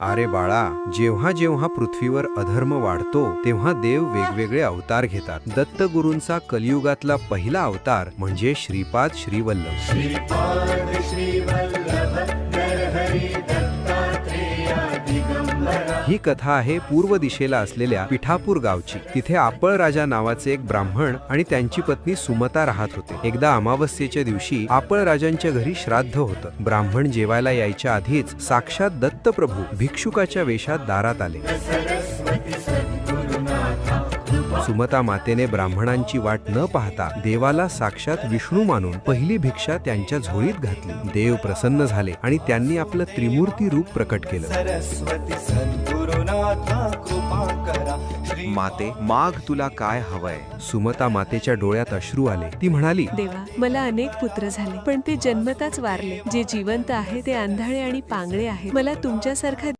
अरे बाळा, जेव्हा जेव्हा पृथ्वीवर अधर्म वाढतो तेव्हा देव वेगवेगळे अवतार घेतात. दत्तगुरूंचा कलियुगातला पहिला अवतार म्हणजे श्रीपाद श्रीवल्लभ. श्रीपाद श्रीवल्लभ नरहरी दत्तात्रेया दिगंबरा. ही कथा आहे पूर्व दिशेला असलेल्या पिठापूर गावची. तिथे आपळ राजा नावाचे एक ब्राह्मण आणि त्यांची पत्नी सुमता राहत होते. एकदा अमावस्येच्या दिवशी आपळ राजांच्या घरी श्राद्ध होतं. ब्राह्मण जेवायला यायच्या आधीच साक्षात दत्तप्रभू भिक्षुकाच्या वेशात दारात आले. सरस्वती सद्गुरुनाथा कृपा. सुमता मातेने ब्राह्मणांची वाट न पाहता देवाला साक्षात विष्णू मानून पहिली भिक्षा त्यांच्या झोळीत घातली. देव प्रसन्न झाले आणि त्यांनी आपलं त्रिमूर्ती रूप प्रकट केलं. सरस्वती सद्गुरुनाथा कृपा करा. माते, माग तुला काय हवंय? सुमता मातेच्या डोळ्यात अश्रू आले. ती म्हणाली, देवा, मला अनेक पुत्र झाले, पण ते जन्मताच वारले. जे जिवंत आहे ते आंधळे आणि पांगळे आहेत. मला तुमच्यासारखा